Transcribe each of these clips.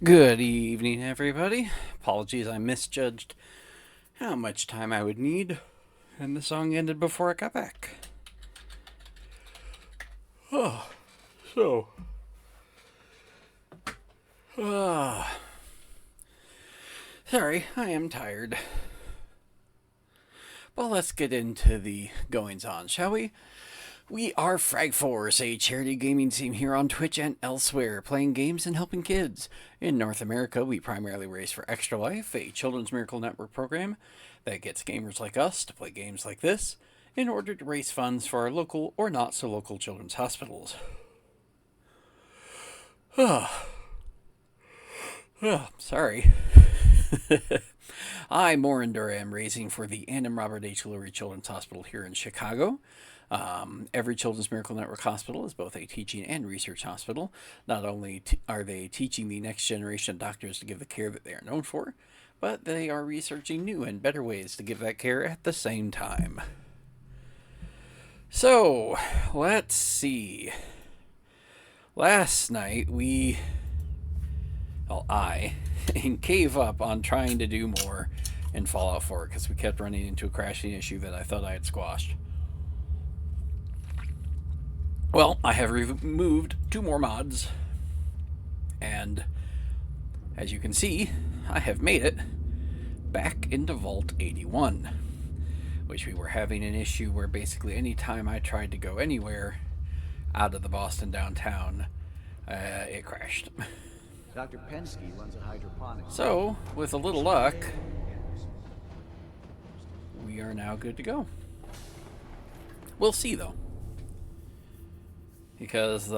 Good evening, everybody. Apologies, I misjudged how much time I would need, and the song ended before I got back. Oh, so. Uh, Sorry, I am tired. Well, let's get into the goings on, shall we? We are Frag Force, a charity gaming team here on Twitch and elsewhere, playing games and helping kids. In North America, we primarily race for Extra Life, a children's miracle network program that gets gamers like us to play games like this in order to raise funds for our local or not so local children's hospitals. Sorry. I, Morinder, am raising for the Ann and Robert H. Lurie Children's Hospital here in Chicago. Every Children's Miracle Network hospital is both a teaching and research hospital. Not only are they teaching the next generation of doctors to give the care that they are known for, but they are researching new and better ways to give that care at the same time. So, let's see. Last night, I gave up on trying to do more in Fallout 4 because we kept running into a crashing issue that I thought I had squashed. Well, I have removed 2 more mods, and as you can see, I have made it back into Vault 81, which we were having an issue where basically any time I tried to go anywhere out of the Boston downtown, it crashed. Dr. Pensky runs a hydroponics. So, with a little luck, we are now good to go. We'll see, though. Because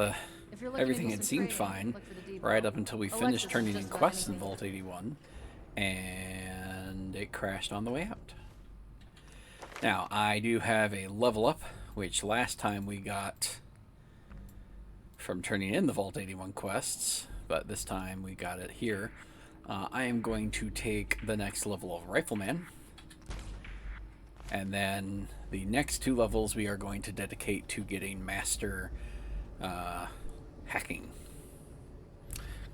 everything had seemed fine right up until we finished turning in quests in Vault 81, and it crashed on the way out. Now, I do have a level up, which last time we got from turning in the Vault 81 quests, but this time we got it here. I am going to take the next level of Rifleman, and then the next 2 levels we are going to dedicate to getting Master hacking,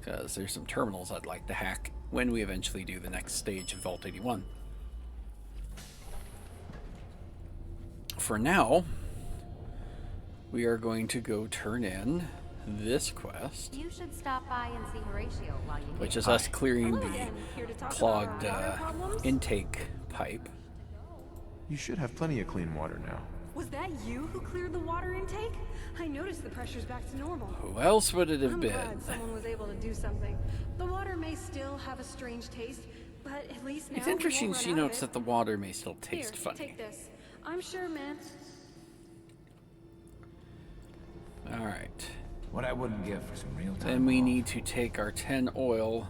because there's some terminals I'd like to hack when we eventually do the next stage of Vault 81. For now, we are going to go turn in this quest, you should stop by and see Horatio while you which is us clearing the clogged intake pipe. You should have plenty of clean water now. Was that you who cleared the water intake? I noticed the pressure's back to normal. Who else would it have I'm been? glad someone was able to do something. The water may still have a strange taste, but at least now It's interesting we won't she run out notes of that the water may still it. taste Here, funny. take this. I'm sure, man. Alright. What I wouldn't give for some real time. Then we need to take our 10 oil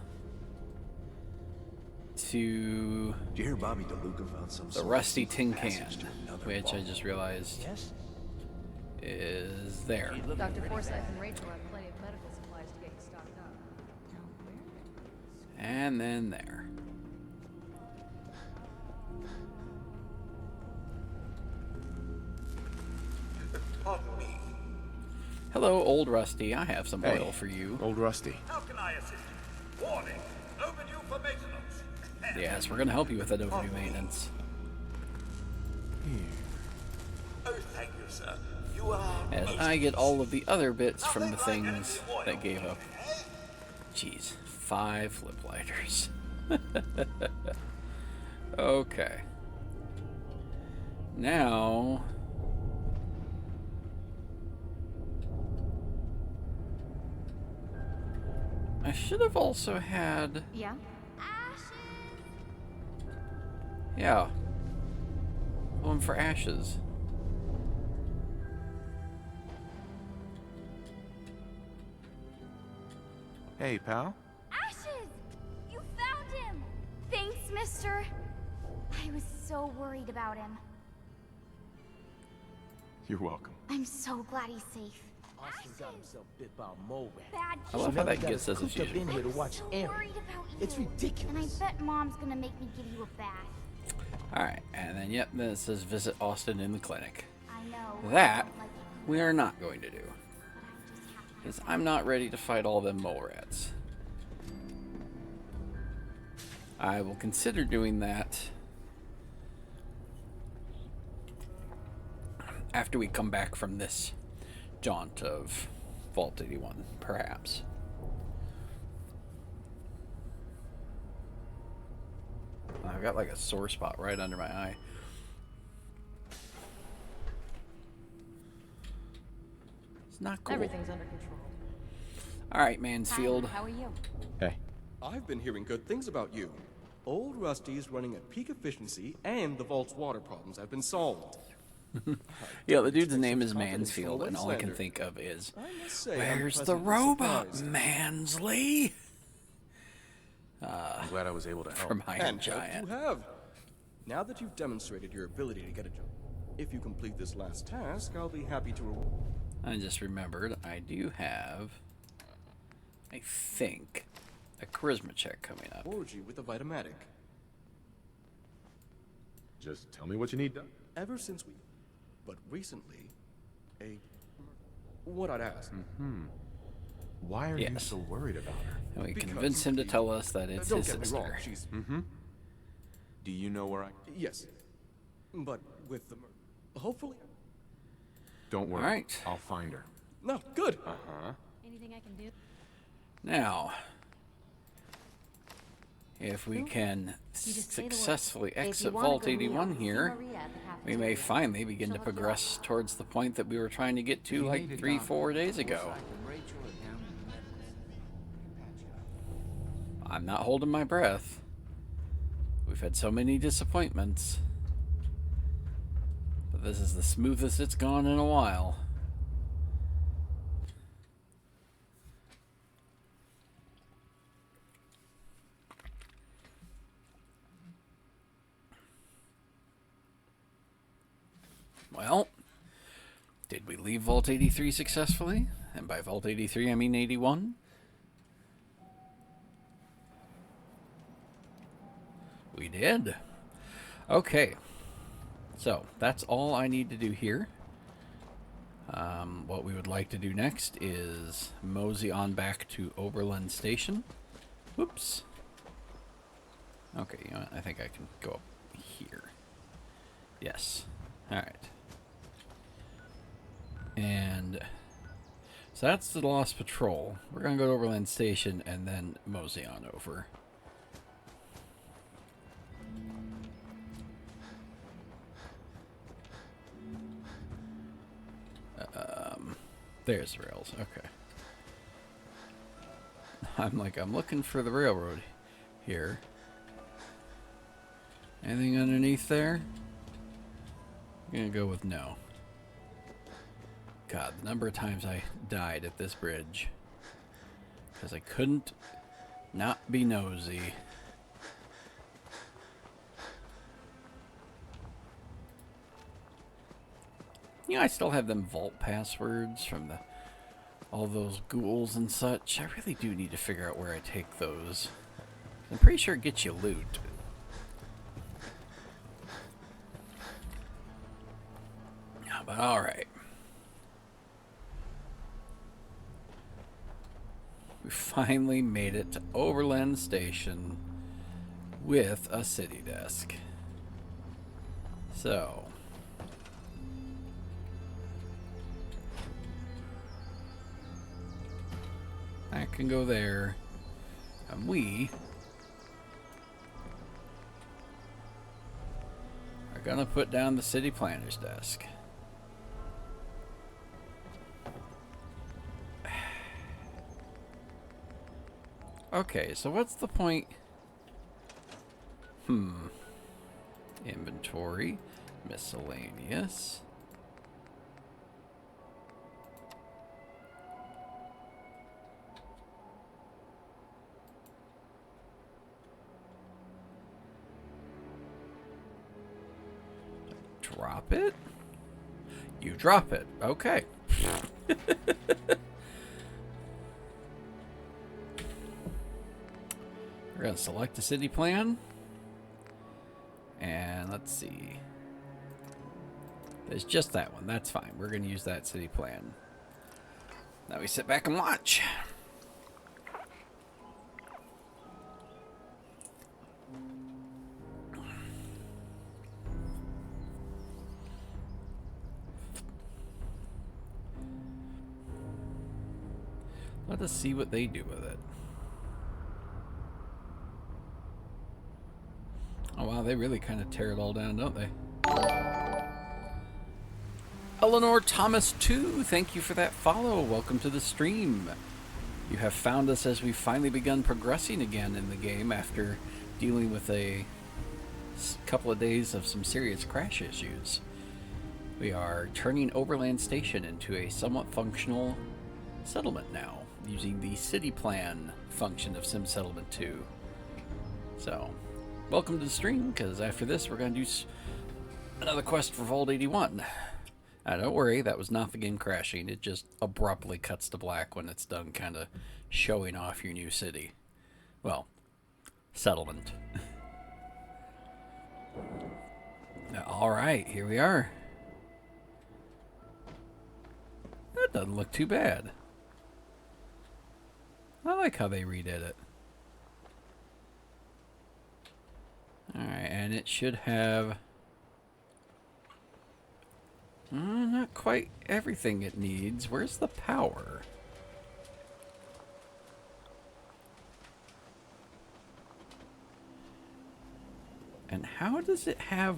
to Did you hear Bobby DeLuca found some the rusty tin can, which I just realized is there. Dr. Forsyth and Rachel have plenty of medical supplies to get you stocked up. And then there. Pardon me. Hello, old Rusty. I have some Hey, oil for you. Old Rusty. How can I assist you? Warning. Overdue for maintenance. Yes, we're going to help you with that overdue maintenance. Oh, thank you, sir. You are As most I get all of the other bits from the Nothing like things getting the oil that gave up. eh? Jeez, 5 flip lighters. Okay. Now... I should have also had... Yeah? Yeah. One for ashes. Hey, pal. Ashes! You found him! Thanks, mister. I was so worried about him. You're welcome. I'm so glad he's safe. Austin got himself bit by a mole rat. Bad I kid. love how Now he that got gets us us as cooped up usual. in here to I'm watch so Aaron. worried about you. It's And I ridiculous. bet Mom's gonna make me give you a bath. Alright, and then yep, then it says visit Austin in the clinic. I know. That Like, we are not going to do. but I just have to Because I'm not ready to fight all them mole rats. I will consider doing that after we come back from this jaunt of Vault 81, perhaps. I've got like a sore spot right under my eye. It's not cool. Everything's under control. All right, Mansfield. Hi, how are you? Hey. I've been hearing good things about you. Old Rusty's running at peak efficiency, and the vault's water problems have been solved. Yeah, the dude's name is Mansfield, and all I can think of is, where's the robot, Mansley? I'm glad I was able to help. From Iron And Giant. you have. Now that you've demonstrated your ability to get a job, if you complete this last task, I'll be happy to reward. I just remembered I do have, I think, a charisma check coming up. You with a Vitamatic. Just tell me what you need done. Ever since we, but recently, what I'd ask. Why are you Yes. so worried about her? And we Because convince him to tell us that it's Don't his get me wrong, sister. she's Do you know where I... yes, but with the hopefully. Don't worry. All right. I'll find her. No, good. Anything I can do? Now, if we can successfully exit Vault 81 here, we may finally begin to progress towards the point that we were trying to get to like 3-4 days ago. I'm not holding my breath. We've had so many disappointments. But this is the smoothest it's gone in a while. Well, did we leave Vault 83 successfully? And by Vault 83, I mean 81. We did. Okay. So, that's all I need to do here. What we would like to do next is mosey on back to Oberlin Station. Whoops. Okay, you know what? I think I can go up here. Yes. Alright. And so that's the Lost Patrol. We're going to go to Overland Station and then mosey on over. There's the rails. Okay. I'm looking for the railroad here. Anything underneath there? I'm going to go with no. God, the number of times I died at this bridge. Because I couldn't not be nosy. You know, I still have them vault passwords from all those ghouls and such. I really do need to figure out where I take those. I'm pretty sure it gets you loot. But alright. We finally made it to Overland Station with a city desk. So... I can go there, and we are gonna put down the city planner's desk. Okay, so what's the point? Inventory, miscellaneous. Drop it? You drop it. Okay. We're going to select a city plan. And let's see. There's just that one. That's fine. We're going to use that city plan. Now we sit back and watch. Let us see what they do with it. Oh wow, they really kind of tear it all down, don't they? Eleanor Thomas 2, thank you for that follow. Welcome to the stream. You have found us as we've finally begun progressing again in the game after dealing with a couple of days of some serious crash issues. We are turning Overland Station into a somewhat functional settlement now, using the city plan function of Sim Settlement 2. So, welcome to the stream, because after this we're going to do another quest for Vault 81. Now, don't worry, that was not the game crashing. It just abruptly cuts to black when it's done kind of showing off your new city. Well, settlement. Alright, here we are. That doesn't look too bad. I like how they redid it. Alright, and it should have... not quite everything it needs. Where's the power? And how does it have...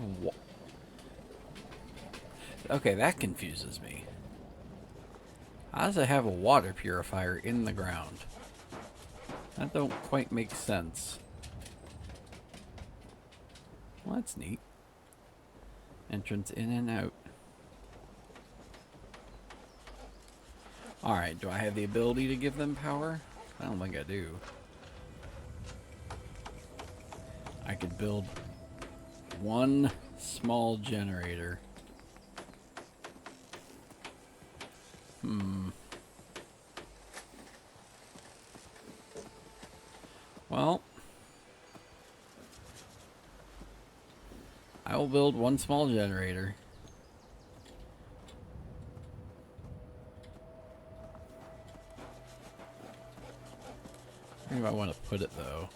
Okay, that confuses me. How does it have a water purifier in the ground? That don't quite make sense. Well, that's neat. Entrance in and out. Alright, do I have the ability to give them power? I don't think I do. I could build one small generator. Well, I will build one small generator. Where do I want to put it, though?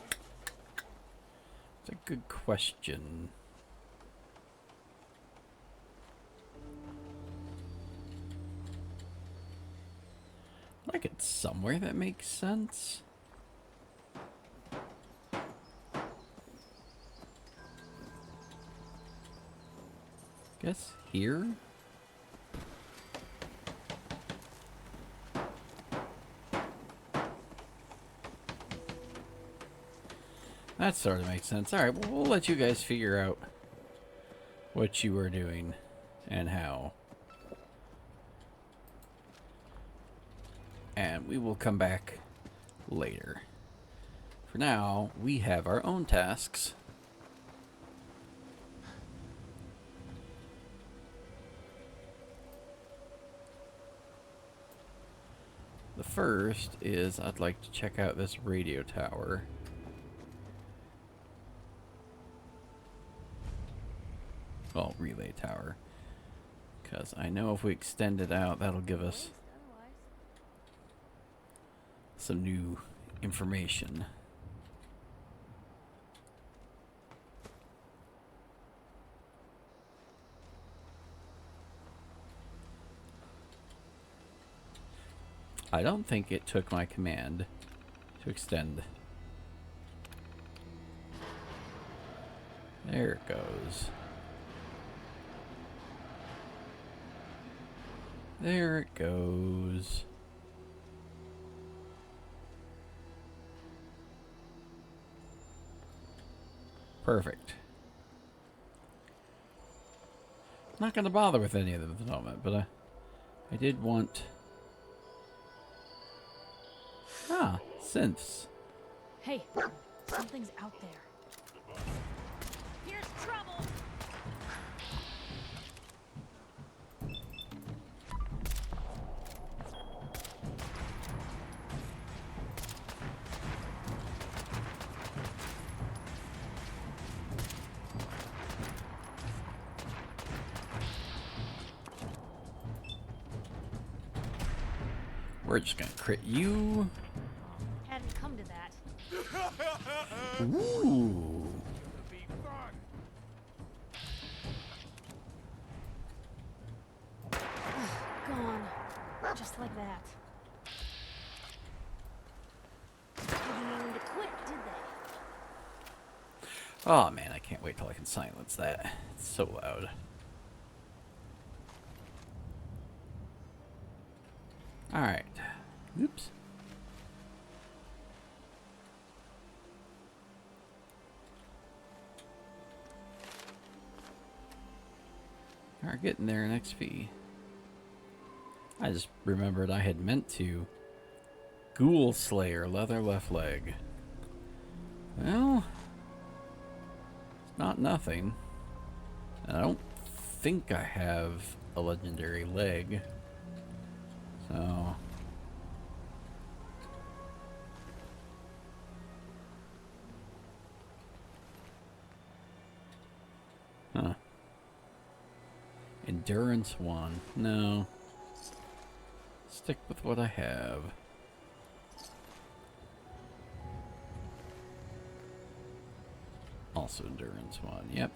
It's a good question. Like it's somewhere that makes sense. Guess here? That sort of makes sense. Alright, well, we'll let you guys figure out what you are doing and how. And we will come back later. For now, we have our own tasks. The first is I'd like to check out this radio tower. Well, relay tower. Because I know if we extend it out, that'll give us some new information. I don't think it took my command to extend. There it goes. There it goes. Perfect. Not going to bother with any of them at the moment, but I did want... Ah, synths. Hey, something's out there. Here's trouble. We're just gonna crit you. Hadn't come to that. Ooh. Gone. Just like that. Oh man, I can't wait till I can silence that. It's so loud. Alright. Oops. Alright, getting there in XP. I just remembered I had meant to. Ghoul Slayer, leather left leg. Well, it's not nothing. And I don't think I have a legendary leg. So... Huh. Endurance 1. No. Stick with what I have. Also endurance 1. Yep.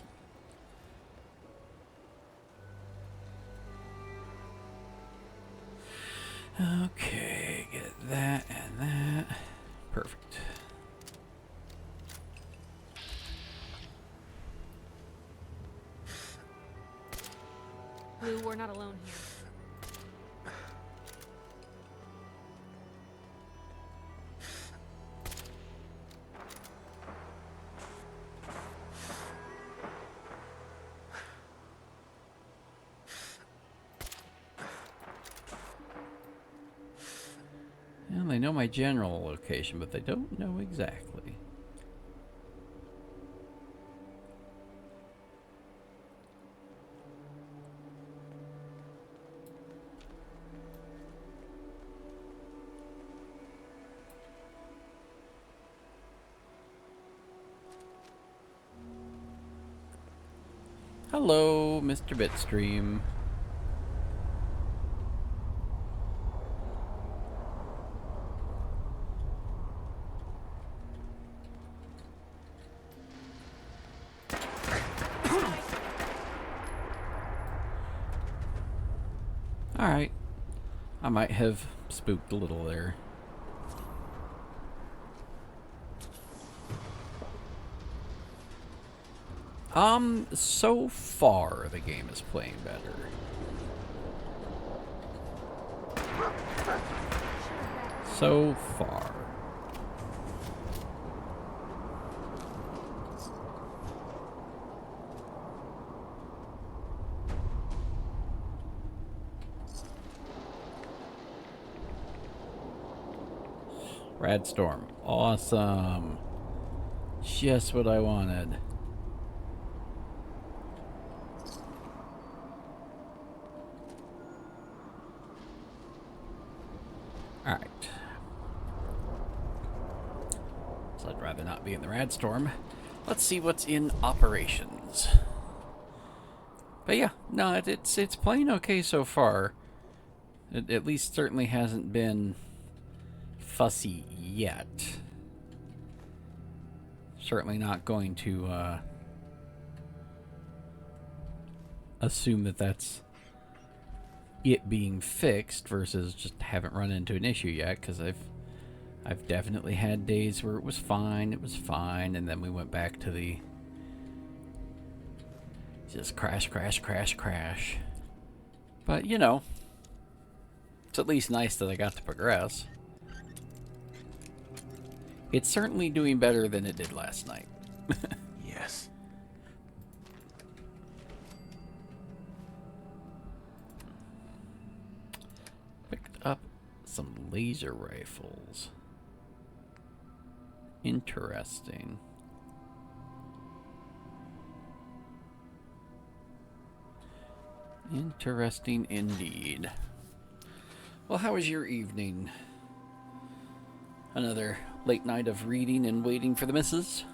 Okay, get that and that. Perfect. Blue, we're not alone here. Well, they know my general location, but they don't know exactly. Hello, Mr. Bitstream. Alright. I might have spooked a little there. So far the game is playing better. So far. Rad Storm. Awesome. Just what I wanted. Alright. So I'd rather not be in the Rad Storm. Let's see what's in operations. But yeah, no, it's playing okay so far. It at least certainly hasn't been fussy yet. Certainly not going to assume that that's it being fixed versus just haven't run into an issue yet, because I've definitely had days where it was fine, and then we went back to the just crash. But you know, it's at least nice that I got to progress. It's certainly doing better than it did last night. Yes. Picked up some laser rifles. Interesting. Interesting indeed. Well, how was your evening? Another late night of reading and waiting for the missus?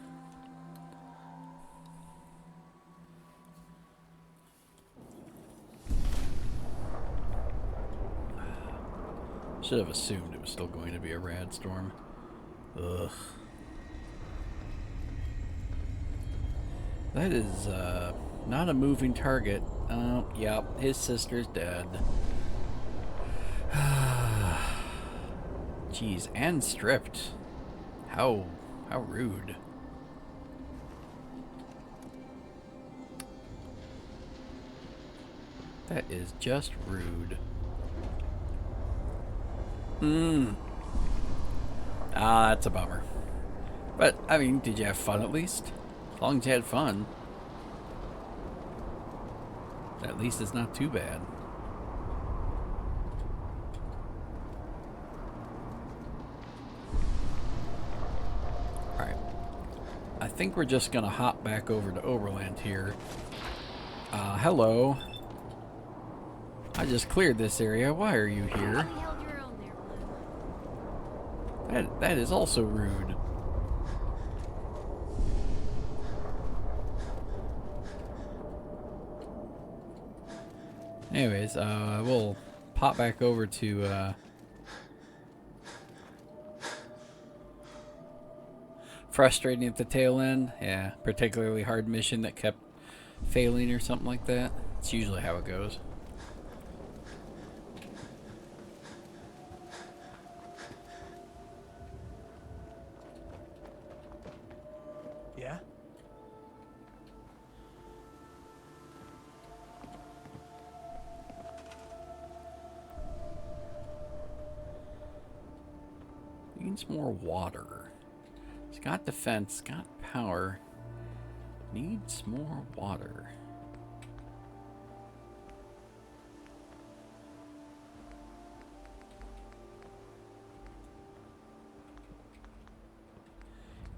Should have assumed it was still going to be a rad storm. Ugh. That is, not a moving target. Oh, yep, his sister's dead. Jeez, and stripped. How rude. That is just rude. Ah, that's a bummer. But, I mean, did you have fun at least? As long as you had fun. At least it's not too bad. Alright. I think we're just gonna hop back over to Oberland here. Hello. I just cleared this area. Why are you here? That is also rude. Anyways, we'll pop back over to frustrating at the tail end. Yeah, particularly hard mission that kept failing or something like that. It's usually how it goes. Yeah? Needs more water. It's got defense, got power. Needs more water.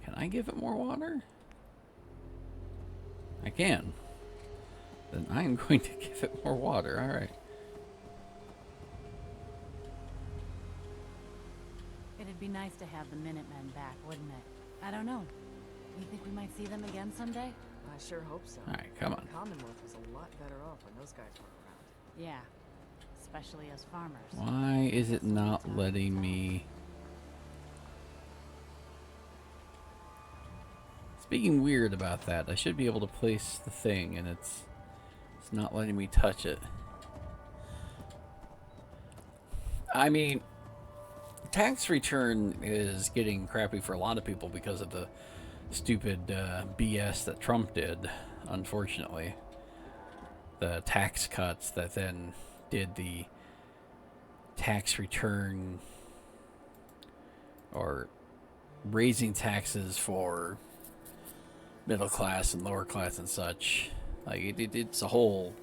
Can I give it more water? I can. Then I'm going to give it more water. Alright. It'd be nice to have the Minutemen back, wouldn't it? I don't know. You think we might see them again someday? I sure hope so. Alright, come on. Commonwealth was a lot better off when those guys were around. Yeah. Especially as farmers. Why is it not letting me... It's being weird about that. I should be able to place the thing, and it's not letting me touch it. I mean, tax return is getting crappy for a lot of people because of the stupid BS that Trump did, unfortunately. The tax cuts that then did the tax return, or raising taxes for middle class and lower class and such. Like it's a whole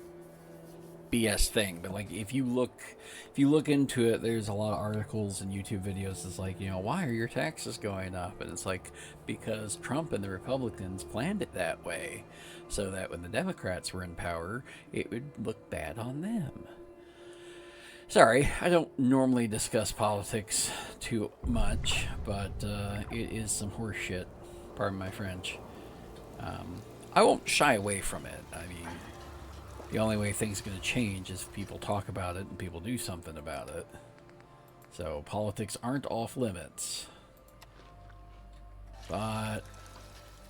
BS thing. But like if you look into it, there's a lot of articles and YouTube videos that's like, you know, why are your taxes going up? And it's like, because Trump and the Republicans planned it that way so that when the Democrats were in power, it would look bad on them. Sorry, I don't normally discuss politics too much, but it is some horse shit. Pardon my French. I won't shy away from it. I mean, the only way things are going to change is if people talk about it and people do something about it. So politics aren't off limits. But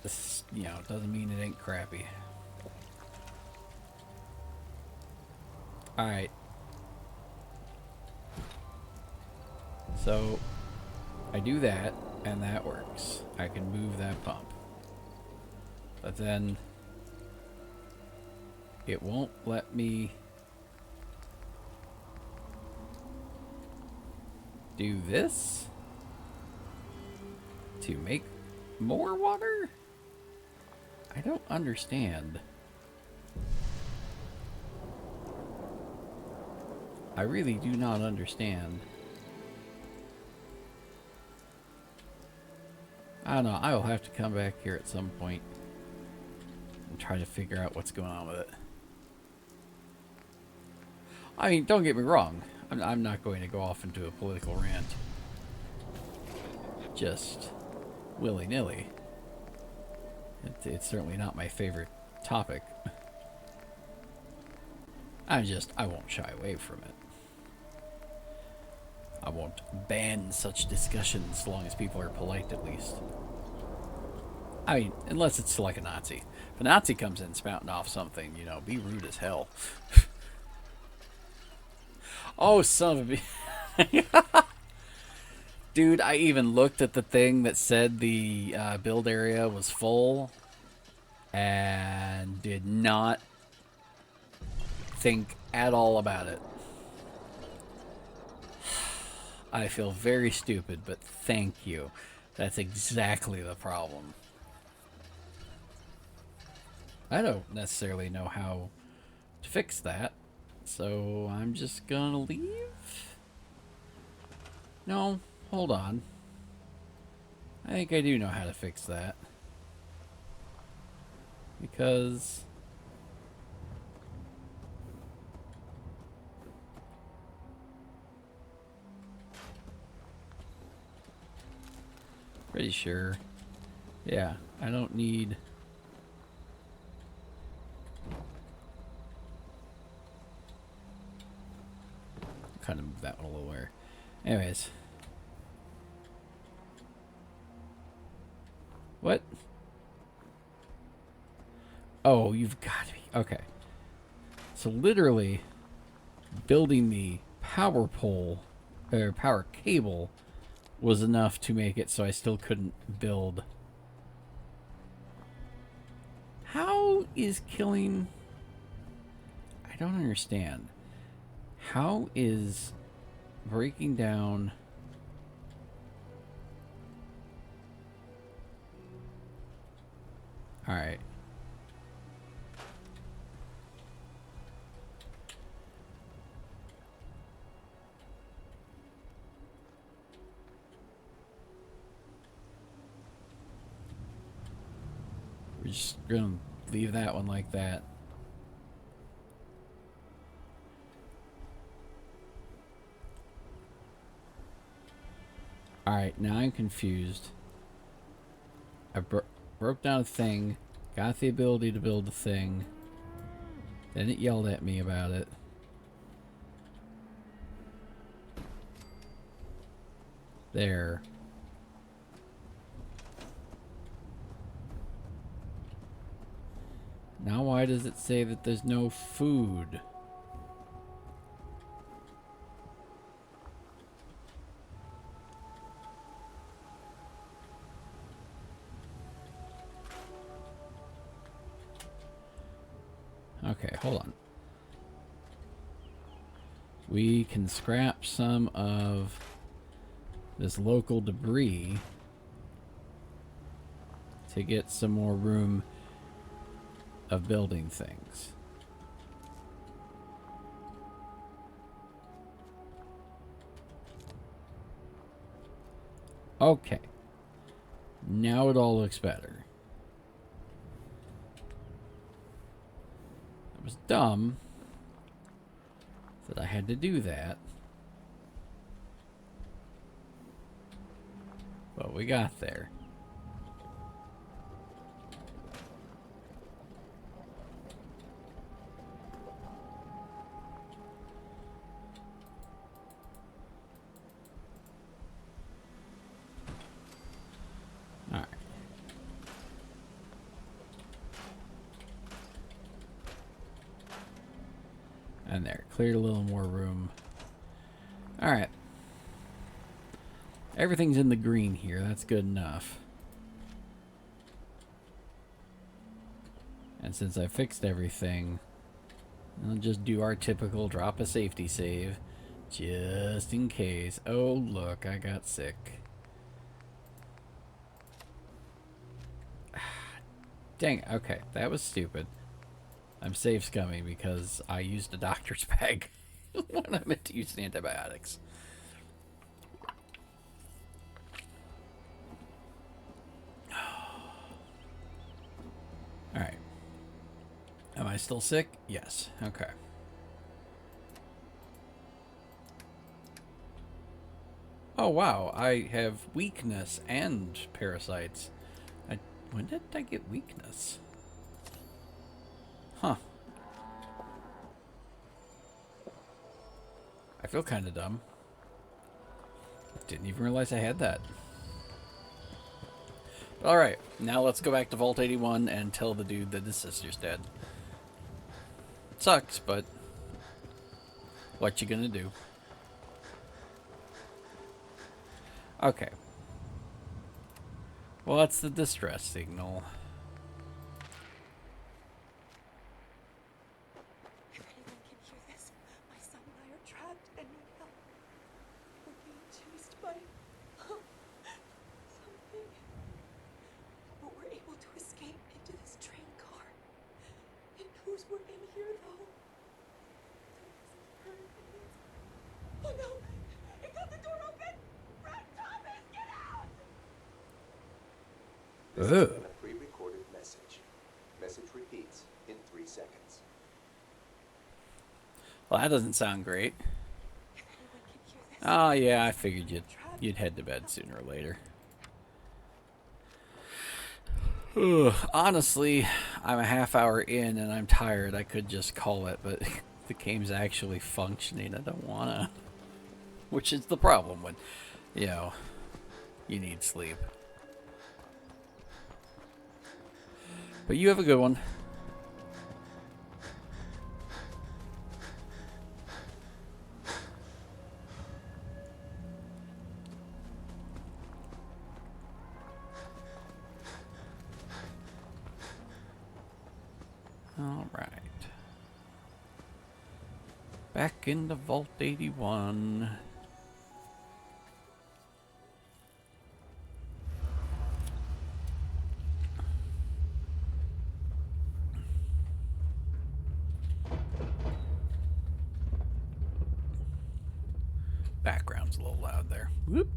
this, you know, doesn't mean it ain't crappy. Alright. So I do that, and that works. I can move that pump. But then it won't let me do this to make more water? I don't understand. I really do not understand. I don't know. I will have to come back here at some point and try to figure out what's going on with it. I mean, don't get me wrong. I'm not going to go off into a political rant. Just willy-nilly. It's certainly not my favorite topic. I won't shy away from it. I won't ban such discussions as long as people are polite, at least. I mean, unless it's like a Nazi. If a Nazi comes in spouting off something, you know, be rude as hell. Oh, son of a... Dude, I even looked at the thing that said the build area was full and did not think at all about it. I feel very stupid, but thank you. That's exactly the problem. I don't necessarily know how to fix that, so I'm just gonna leave? No, hold on. I think I do know how to fix that. Because... pretty sure. Yeah, I don't need... kind of move that one a little where. Anyways. What? Oh, you've got to be. Okay. So literally building the power pole or power cable was enough to make it so I still couldn't build. How is killing... I don't understand. How is breaking down... Alright. We're just gonna leave that one like that. Alright, now I'm confused. I broke down a thing, got the ability to build the thing, then it yelled at me about it. There. Now why does it say that there's no food? Okay, hold on. We can scrap some of this local debris to get some more room of building things. Okay. Now it all looks better. It was dumb that I had to do that. But we got there. Alright. And there, cleared a little more room. Alright. Everything's in the green here, that's good enough. And since I fixed everything, I'll just do our typical drop a safety save. Just in case. Oh, look, I got sick. Dang, okay, that was stupid. I'm save scumming because I used a doctor's bag when I meant to use antibiotics. Alright. Am I still sick? Yes. Okay. Oh wow, I have weakness and parasites. When did I get weakness? Huh. I feel kind of dumb. Didn't even realize I had that. Alright, now let's go back to Vault 81 and tell the dude that his sister's dead. Sucks, but what you gonna do? Okay. Well, that's the distress signal. If anyone can hear this, chased by something. But we're able to escape into this train car. It knows we're in here, though. Oh no! It got the door open! Red Thomas, get out! This has been a pre-recorded message. Message repeats in 3 seconds. Well, that doesn't sound great. Oh yeah, I figured you'd head to bed sooner or later. Ugh, honestly, I'm a half hour in and I'm tired. I could just call it, but the game's actually functioning. I don't wanna. Which is the problem when, you know, you need sleep. But you have a good one. All right. Back into Vault 81. Background's a little loud there. Whoop.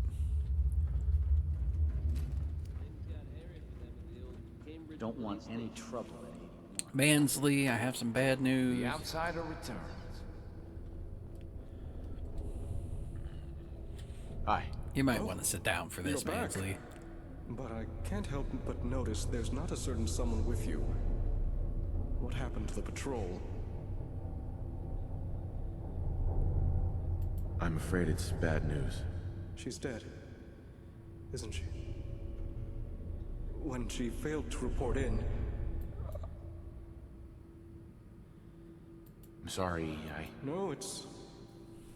Don't want any trouble at 81. Mansley, I have some bad news. The outsider returns. Hi. You might want to sit down for this, You're back. Mansley. But I can't help but notice there's not a certain someone with you. What happened to the patrol? I'm afraid it's bad news. She's dead, isn't she? When she failed to report in, I'm sorry, No, it's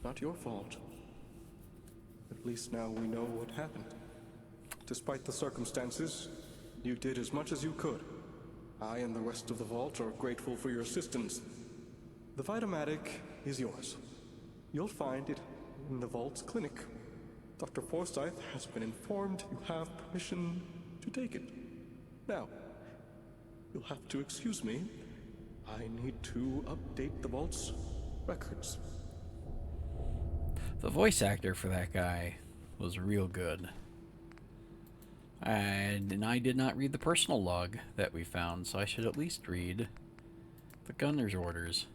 not your fault. At least now we know what happened. Despite the circumstances, you did as much as you could. I and the rest of the Vault are grateful for your assistance. The Vitamatic is yours. You'll find it in the Vault's clinic. Dr. Forsyth has been informed you have permission to take it. Now, you'll have to excuse me. I need to update the Vault's records. The voice actor for that guy was real good. And I did not read the personal log that we found, so I should at least read the gunner's orders.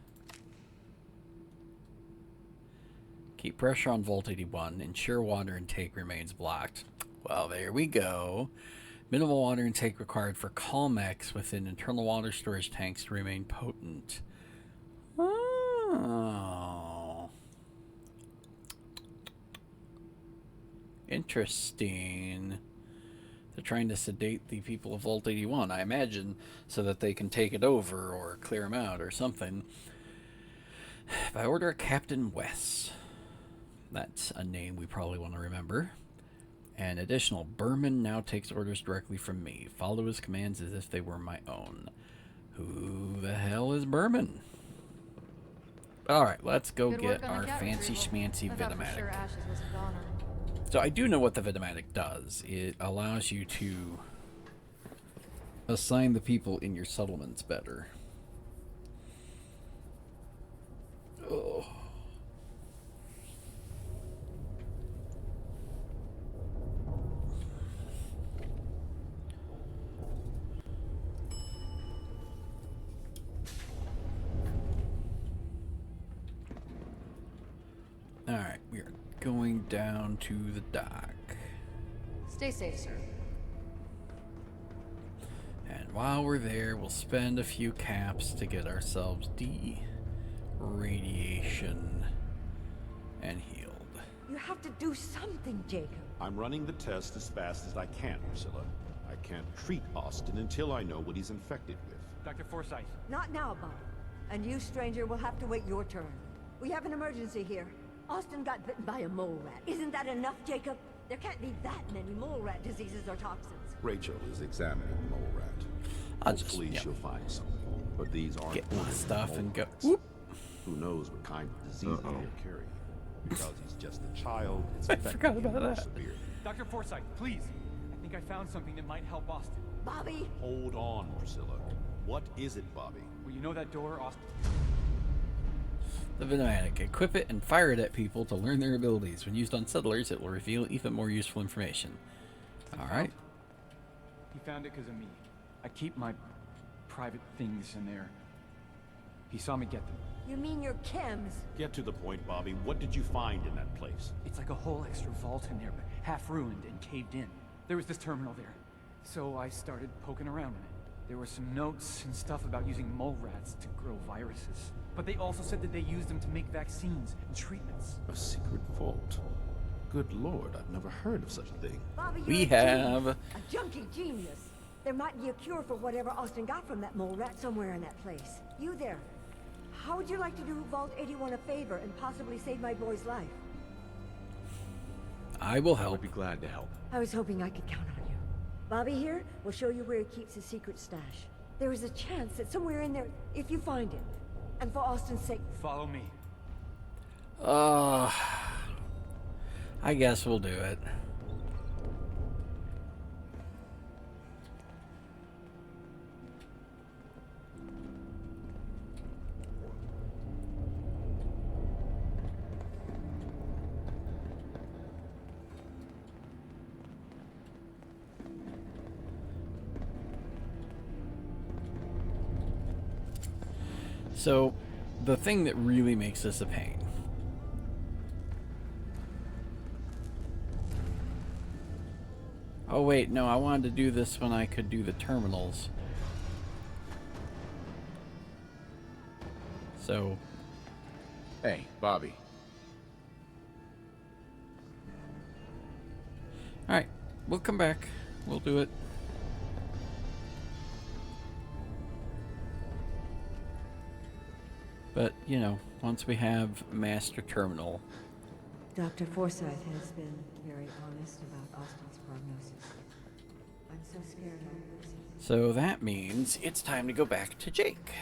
Keep pressure on Vault 81. Ensure water intake remains blocked. Well, there we go. Minimal water intake required for Calmex within internal water storage tanks to remain potent. Oh. Interesting. They're trying to sedate the people of Vault 81, I imagine, so that they can take it over or clear them out or something. By order of Captain West. That's a name we probably want to remember. And additional, Berman now takes orders directly from me. Follow his commands as if they were my own. Who the hell is Berman? Alright, let's go get our fancy schmancy Vitamatic. So I do know what the Vitamatic does. It allows you to assign the people in your settlements better. Oh. Alright, we are going down to the dock. Stay safe, sir. And while we're there, we'll spend a few caps to get ourselves de-radiation and healed. You have to do something, Jacob. I'm running the test as fast as I can, Priscilla. I can't treat Austin until I know what he's infected with. Dr. Forsyth. Not now, Bob. And you, stranger, will have to wait your turn. We have an emergency here. Austin got bitten by a mole rat. Isn't that enough, Jacob? There can't be that many mole rat diseases or toxins. Rachel is examining the mole rat. Hopefully she'll find something. But these aren't get my stuff and go. Who knows what kind of disease they're carrying? Because he's just a child is I affected forgot even about more that. severely. Dr. Forsyth, please. I think I found something that might help Austin. Bobby! Hold on, Priscilla. What is it, Bobby? Well, you know that door, Austin? The Venomatic. Equip it and fire it at people to learn their abilities. When used on settlers, it will reveal even more useful information. Alright. He found it because of me. I keep my private things in there. He saw me get them. You mean your chems? Get to the point, Bobby. What did you find in that place? It's like a whole extra vault in there, but half ruined and caved in. There was this terminal there, so I started poking around in it. There were some notes and stuff about using mole rats to grow viruses. But they also said that they used them to make vaccines and treatments. A secret vault. Good lord, I've never heard of such a thing. Bobby, you're We a have... genius. A junkie genius. There might be a cure for whatever Austin got from that mole rat somewhere in that place. You there. How would you like to do Vault 81 a favor and possibly save my boy's life? I will I help. would be glad to help. I was hoping I could count on you. Bobby here will show you where he keeps his secret stash. There is a chance that somewhere in there, if you find it, and for Austin's sake... Follow me. I guess we'll do it. So, the thing that really makes this a pain. Oh wait, no, I wanted to do this when I could do the terminals. So... Hey, Bobby. Alright, we'll come back. We'll do it. But, you know, once we have Master Terminal. Dr. Forsyth has been very honest about Austin's prognosis. I'm so scared I'll lose him. So that means it's time to go back to Jake.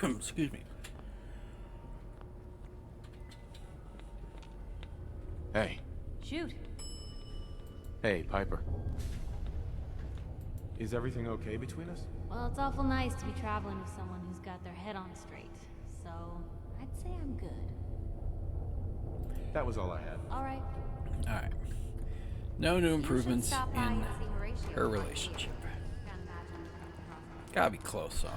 Excuse me. Hey. Shoot. Hey, Piper. Is everything okay between us? Well, it's awful nice to be traveling with someone who's got their head on straight. So, I'd say I'm good. That was all I had. All right. Alright. No new improvements stop by in and see Horatio her before you relationship. Can't imagine coming across. Gotta be close, though.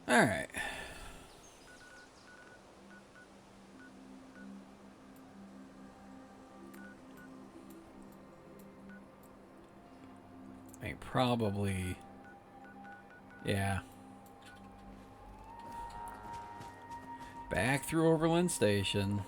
Alright. I mean, probably... Yeah. Back through Overland Station.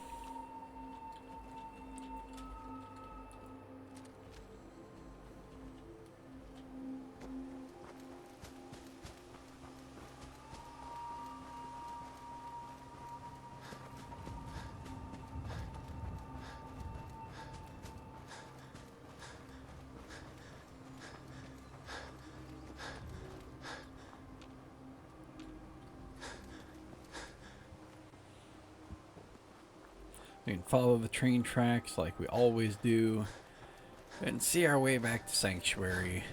We can follow the train tracks like we always do and see our way back to Sanctuary.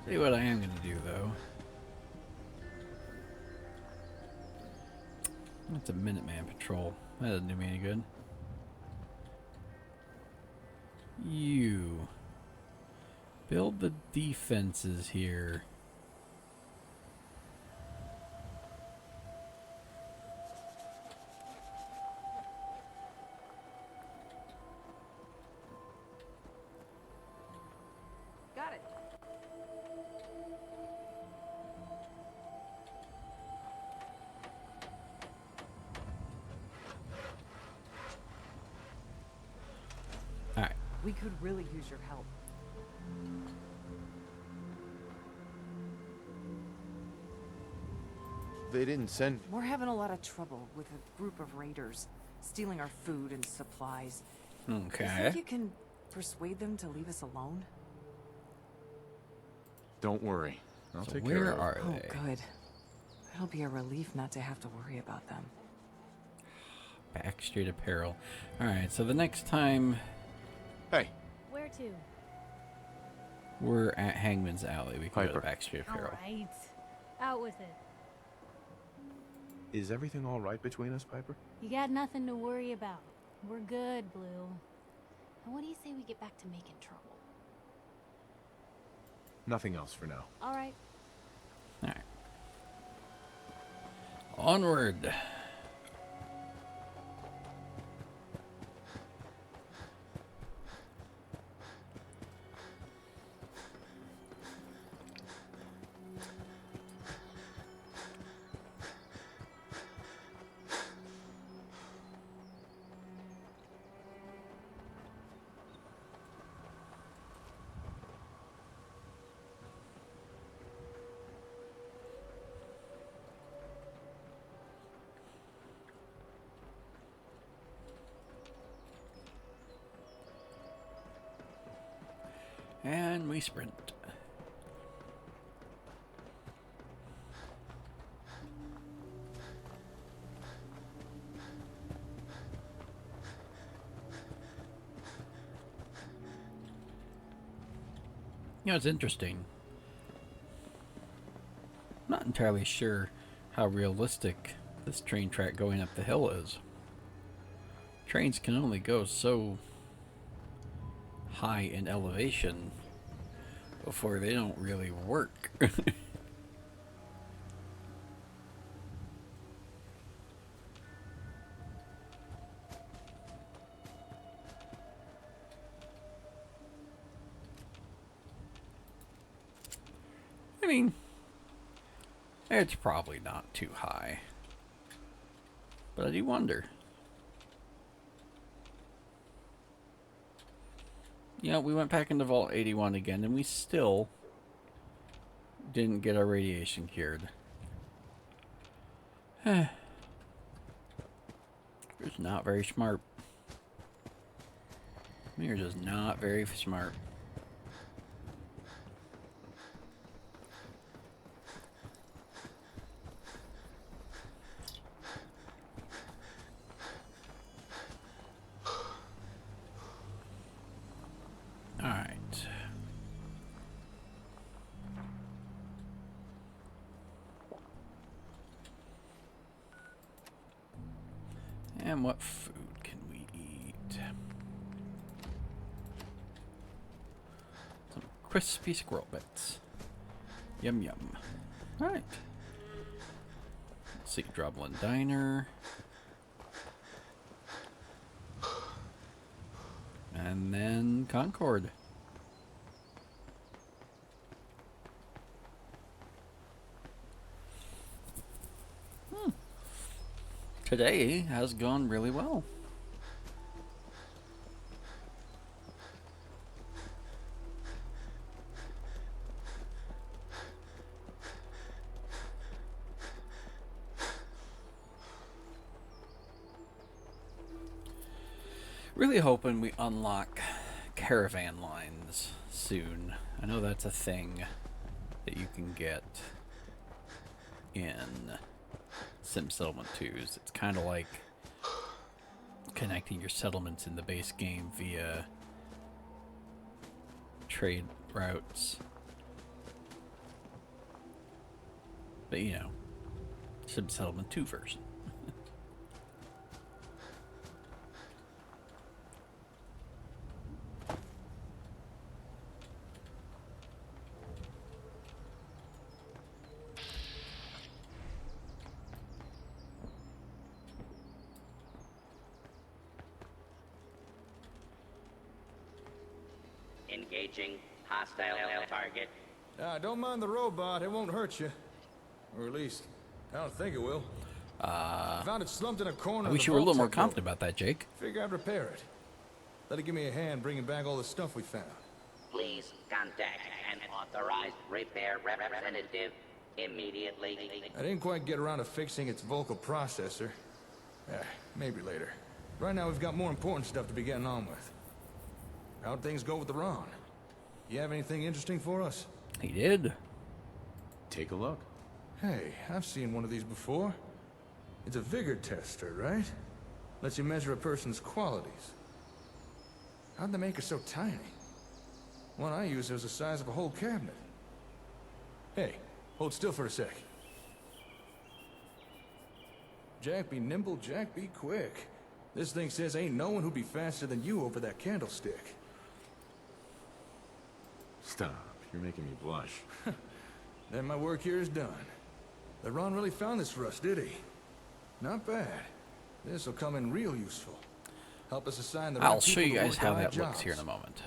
See what I am gonna do though. That's a Minuteman patrol. That doesn't do me any good. You build the defenses here. Got it. All right. We could really use your help. They didn't send... We're having a lot of trouble with a group of raiders stealing our food and supplies. Okay. You think you can persuade them to leave us alone? Don't worry. I'll So take where care of are Oh, they? good. It'll be a relief not to have to worry about them. Backstreet Apparel. All right. So the next time Hey, Where to? we're at Hangman's Alley, we can go to Piper. Backstreet Apparel. Alright. Out with it. Is everything all right between us, Piper? You got nothing to worry about. We're good, Blue. And what do you say we get back to making trouble? Nothing else for now. Alright. All right. Onward. And we sprint. You know, it's interesting. I'm not entirely sure how realistic this train track going up the hill is. Trains can only go so high in elevation before they don't really work. I mean, it's probably not too high, but I do wonder. You know, we went back into Vault 81 again, and we still didn't get our radiation cured. It's not very smart. We're just not very smart. Alright. And what food can we eat? Some crispy squirrel bits. Yum yum. Alright. Let's see, Droblin Diner. And then Concord. Today has gone really well. Really hoping we unlock caravan lines soon. I know that's a thing that you can get in Sim Settlement 2s. It's kind of like connecting your settlements in the base game via trade routes. But you know, Sim Settlement 2 version. Engaging hostile target. Don't mind the robot, it won't hurt you. Or at least, I don't think it will. I found it slumped in a corner. I wish you were a little more confident about that, Jake. Figure I'd repair it. Let it give me a hand bringing back all the stuff we found. Please contact an authorized repair representative immediately. I didn't quite get around to fixing its vocal processor. Maybe later. Right now we've got more important stuff to be getting on with. How'd things go with the Ron? You have anything interesting for us? He did. Take a look. Hey, I've seen one of these before. It's a vigor tester, right? Lets you measure a person's qualities. How'd they make it so tiny? One I used was the size of a whole cabinet. Hey, hold still for a sec. Jack be nimble, Jack be quick. This thing says ain't no one who'd be faster than you over that candlestick. Stop. You're making me blush. Then my work here is done. The Ron really found this for us, did he? Not bad. This'll come in real useful. Help us assign the right I'll show people you to guys work how the right that looks jobs. here in a moment.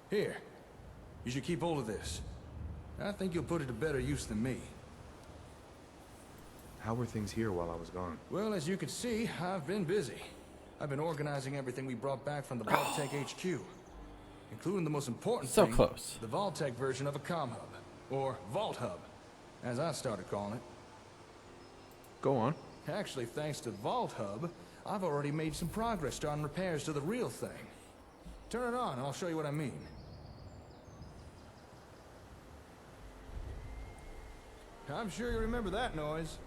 Here. You should keep hold of this. I think you'll put it to better use than me. How were things here while I was gone? Well, as you can see, I've been busy. I've been organizing everything we brought back from the Vault-Tec HQ. Including the most important So thing, close. the Vault-Tec version of a comm hub. Or Vault Hub, as I started calling it. Go on. Actually, thanks to Vault Hub, I've already made some progress starting repairs to the real thing. Turn it on and I'll show you what I mean. I'm sure you remember that noise.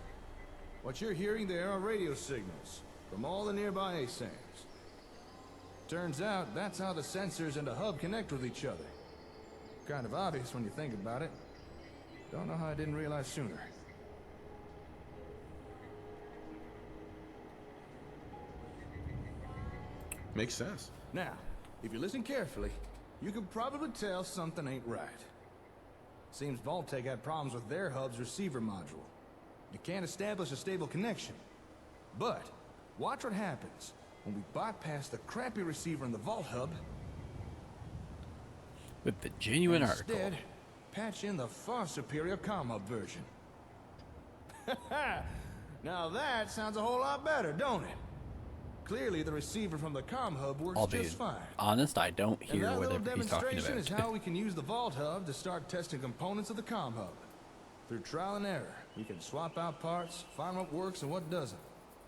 What you're hearing there are radio signals from all the nearby ASAMs. Turns out that's how the sensors and the hub connect with each other. Kind of obvious when you think about it. Don't know how I didn't realize sooner. Makes sense. Now, if you listen carefully, you can probably tell something ain't right. Seems Vault-Tec had problems with their hub's receiver module. You can't establish a stable connection. But, watch what happens when we bypass the crappy receiver in the Vault Hub. With the genuine and article. Instead, patch in the far superior comm hub version. Now that sounds a whole lot better, don't it? Clearly, the receiver from the comm hub works I'll be just fine. honest, I don't And hear that little whatever he's talking demonstration about. is how we can use the Vault Hub to start testing components of the comm hub. Through trial and error, we can swap out parts, find what works and what doesn't,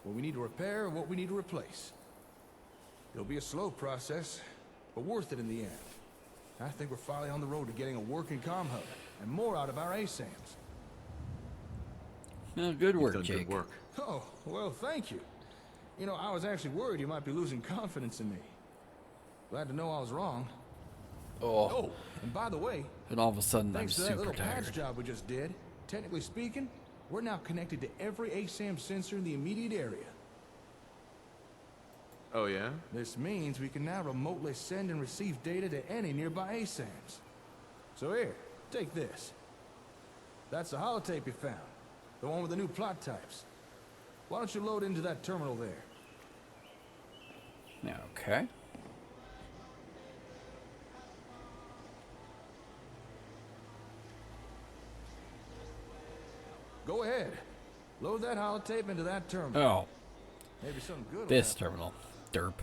what we need to repair and what we need to replace. It'll be a slow process, but worth it in the end. I think we're finally on the road to getting a working comm hub and more out of our ASAMs. No, good work, You've done Jake. Good work. Oh, well, thank you. You know, I was actually worried you might be losing confidence in me. Glad to know I was wrong. Oh, and by the way, and all of a sudden I'm thanks to that super little patch tired. job we just did, technically speaking, we're now connected to every ASAM sensor in the immediate area. Oh, yeah? This means we can now remotely send and receive data to any nearby ASAMs. So here, take this. That's the holotape you found. The one with the new plot types. Why don't you load into that terminal there? Okay. Go ahead. Load that holotape into that terminal. Oh. Maybe something good will This happen. terminal. Derp.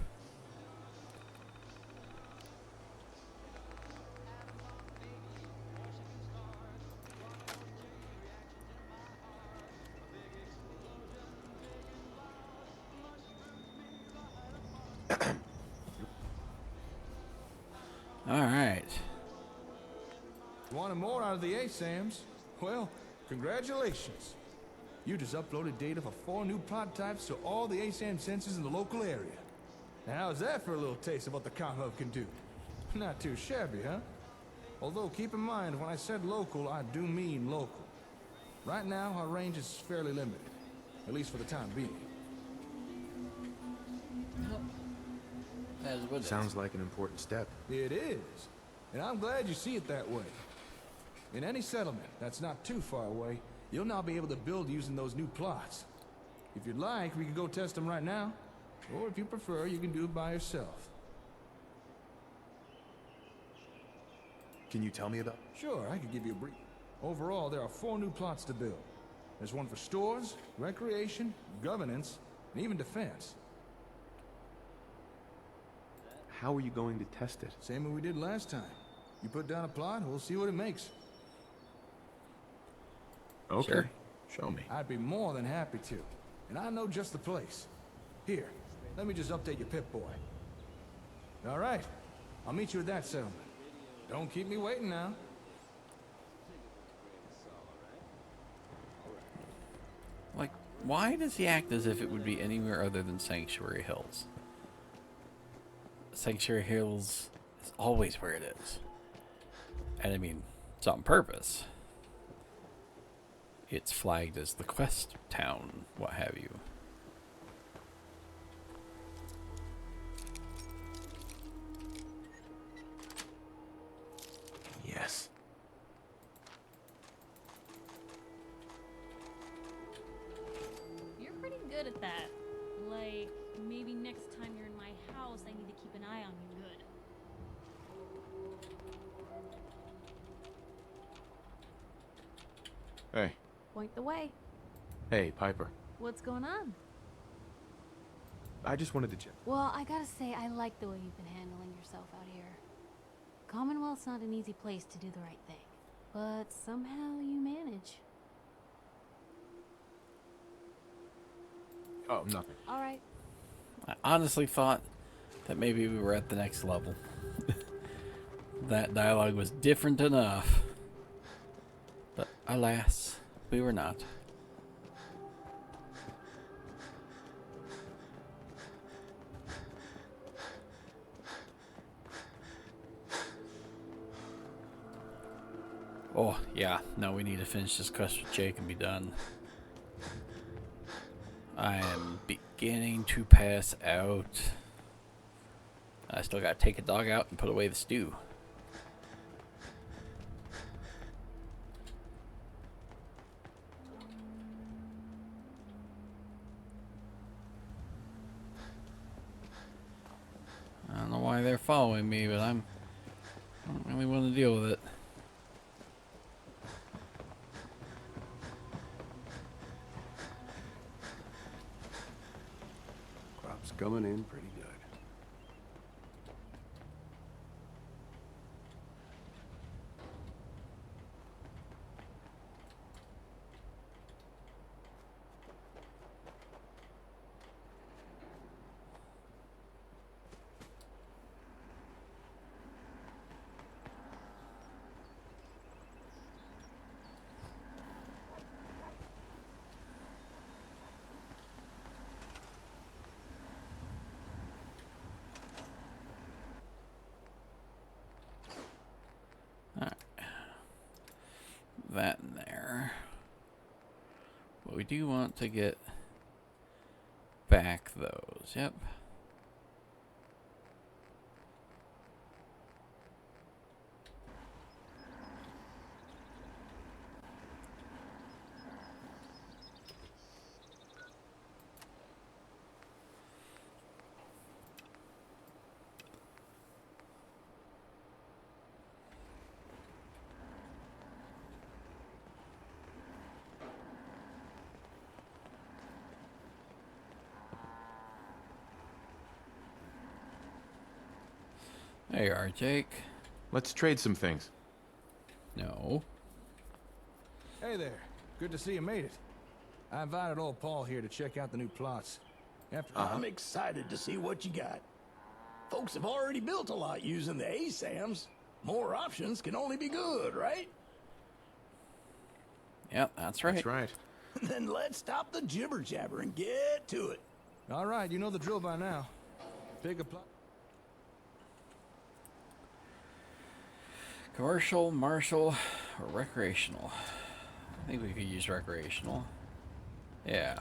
All right. Wanting more out of the ASAMs? Well, congratulations. You just uploaded data for 4 new plot types to all the ASAM sensors in the local area. Now, how's that for a little taste of what the comm hub can do? Not too shabby, huh? Although, keep in mind, when I said local, I do mean local. Right now, our range is fairly limited, at least for the time being. Sounds like an important step. It is, and I'm glad you see it that way. In any settlement that's not too far away, you'll now be able to build using those new plots. If you'd like, we could go test them right now. Or if you prefer, you can do it by yourself. Can you tell me about? Sure, I could give you a brief. Overall, there are 4 new plots to build. There's one for stores, recreation, governance, and even defense. How are you going to test it? Same way we did last time. You put down a plot, and we'll see what it makes. Okay. Sure. Show me. I'd be more than happy to. And I know just the place. Here, let me just update your Pip-Boy. All right, I'll meet you at that settlement. Don't keep me waiting now. Like, why does he act as if it would be anywhere other than Sanctuary Hills? Sanctuary Hills is always where it is. And I mean, it's on purpose. It's flagged as the quest town, what have you. Yes. You're pretty good at that. Like, maybe next time you're in my house, I need to keep an eye on you good. Hey. Point the way. Hey, Piper. What's going on? I just wanted to check. Well, I gotta say, I like the way you've been handling yourself out here. Commonwealth's not an easy place to do the right thing, but somehow you manage. Oh, nothing. All right. I honestly thought that maybe we were at the next level. That dialogue was different enough. But alas, we were not. Oh, yeah. No, we need to finish this quest with Jake and be done. I am beginning to pass out. I still gotta take a dog out and put away the stew. I don't know why they're following me, but I don't really want to deal with it. Crop's coming in pretty good. That in there. But we do want to get back those. Yep. There you are, Jake. Let's trade some things. No. Hey there. Good to see you made it. I invited old Paul here to check out the new plots. I'm excited to see what you got. Folks have already built a lot using the ASAMs. More options can only be good, right? Yep, that's right. That's right. Then let's stop the jibber jabber and get to it. All right, you know the drill by now. Pick a plot. Commercial, martial, or recreational. I think we could use recreational. Yeah.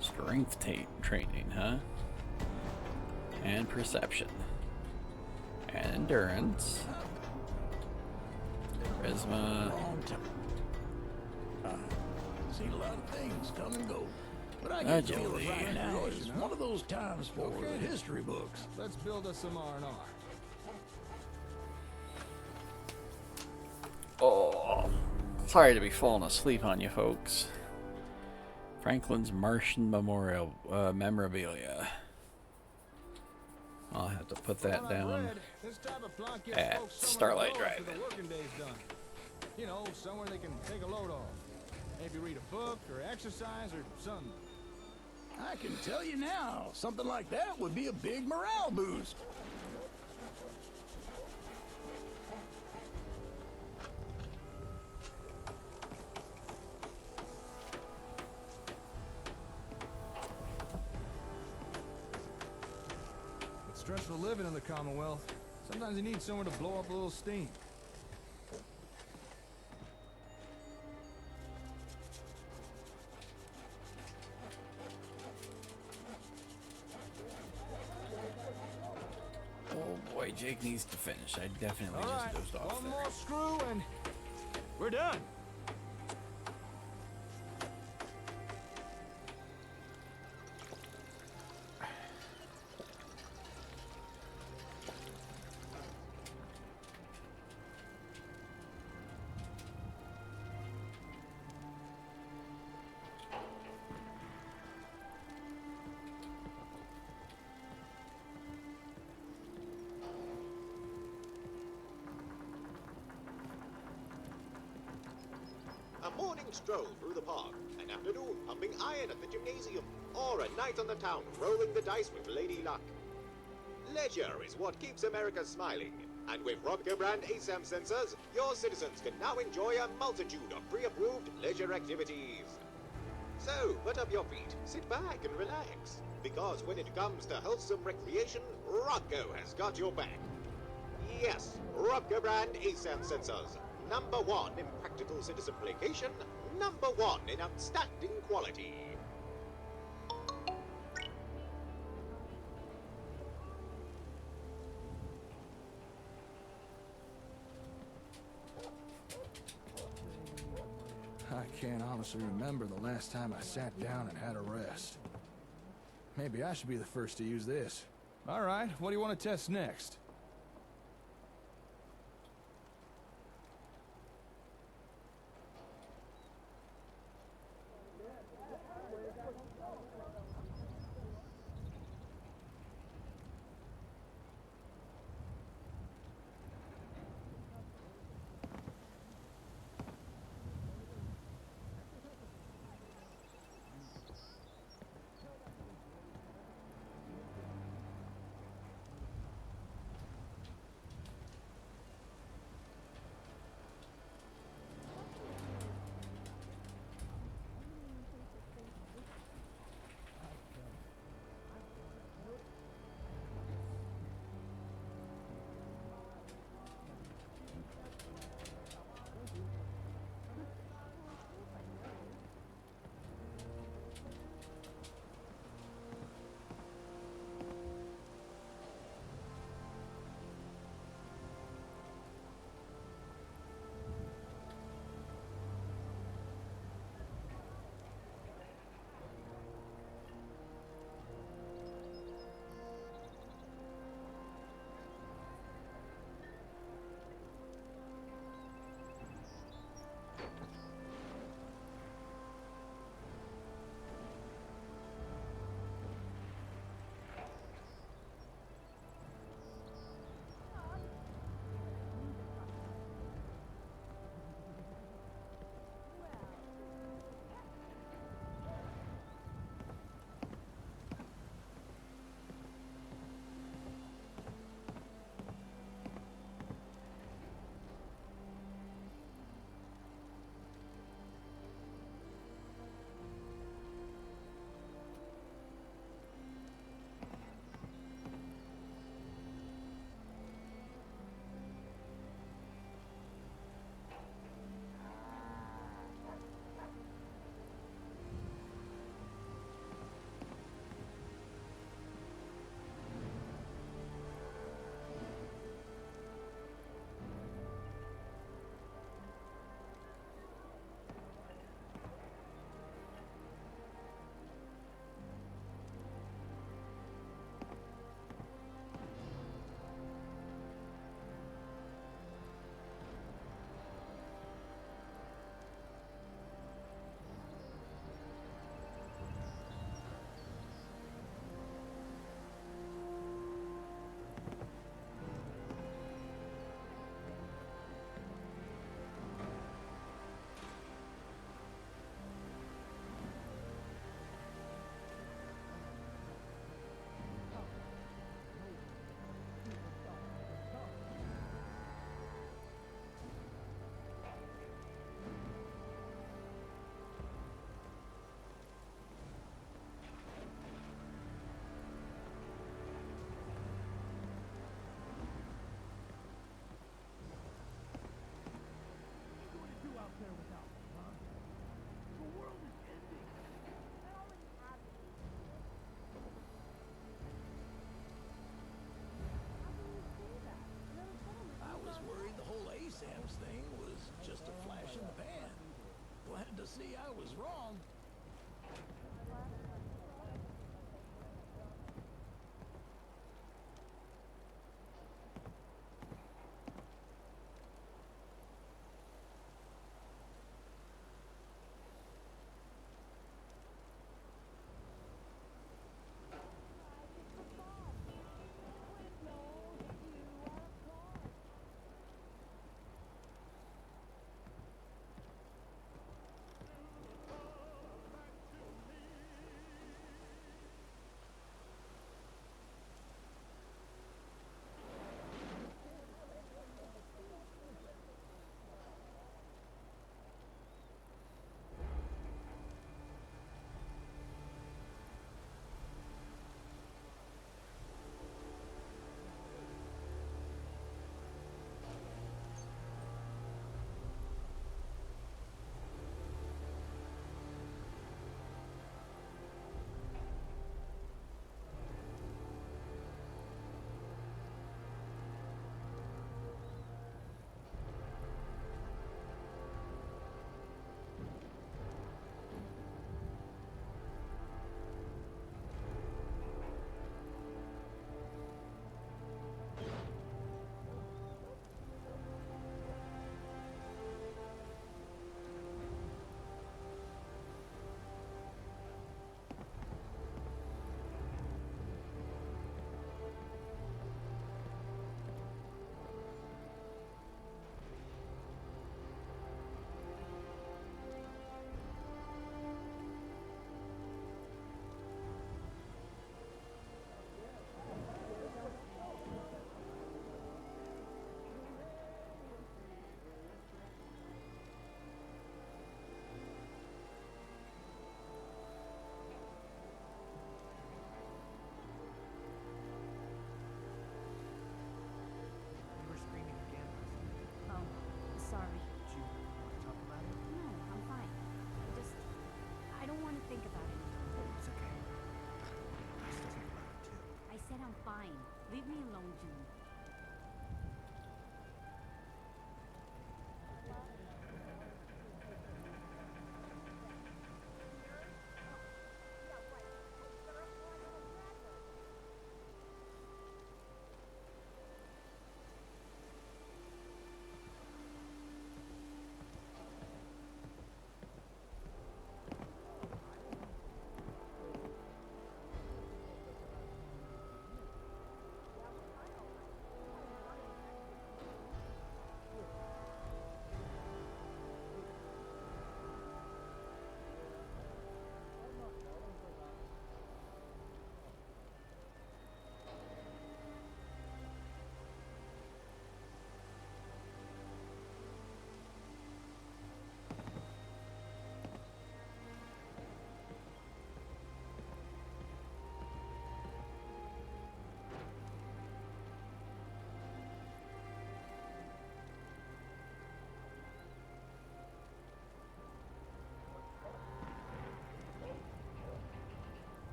Strength training, huh? And perception. And endurance. Charisma. Seen a lot of things come and go. But I get the feeling right now is one of those times for the history books. Let's build us some R&R. Oh, sorry to be falling asleep on you folks. Franklin's Martian Memorial memorabilia. I'll have to put that down at Starlight Drive. You know, somewhere they can take a load off. Maybe read a book or exercise or something. I can tell you now, something like that would be a big morale boost. It's stressful living in the Commonwealth. Sometimes you need somewhere to blow up a little steam. Oh boy, Jake needs to finish. I definitely just dozed off one there. more screw and we're done. A morning stroll through the park, an afternoon pumping iron at the gymnasium, or a night on the town rolling the dice with Lady Luck. Leisure is what keeps America smiling, and with Robco brand ASAM sensors, your citizens can now enjoy a multitude of pre-approved leisure activities. So, put up your feet, sit back and relax, because when it comes to wholesome recreation, Robco has got your back. Yes, Robco brand ASAM sensors. #1 in practical citizen placation, #1 in outstanding quality. I can't honestly remember the last time I sat down and had a rest. Maybe I should be the first to use this. All right, what do you want to test next?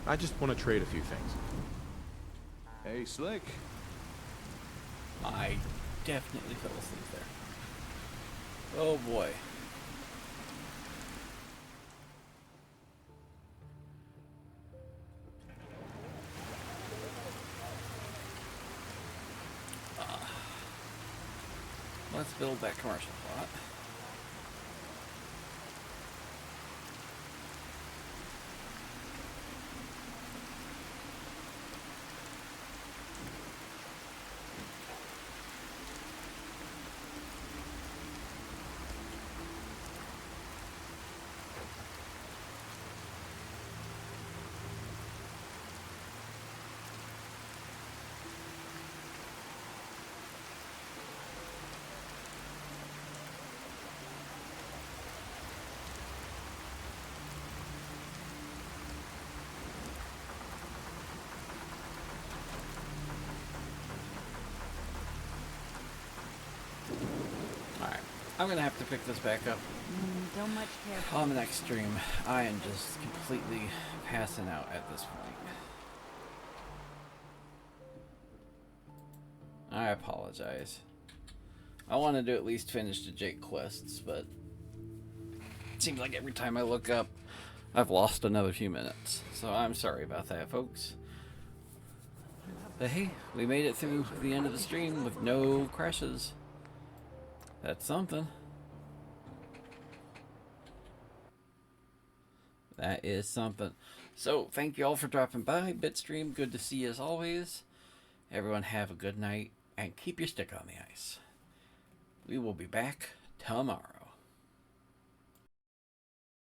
I just want to trade a few things. Hey, Slick. I definitely fell asleep there. Oh boy. Let's build that commercial plot. I'm gonna have to pick this back up Don't much care. on the next stream. I am just completely passing out at this point. I apologize. I wanted to at least finish the Jake quests, but it seems like every time I look up, I've lost another few minutes. So I'm sorry about that, folks. But hey, we made it through the end of the stream with no crashes. That's something. That is something. So, thank you all for dropping by. Bitstream, good to see you as always. Everyone have a good night, and keep your stick on the ice. We will be back tomorrow.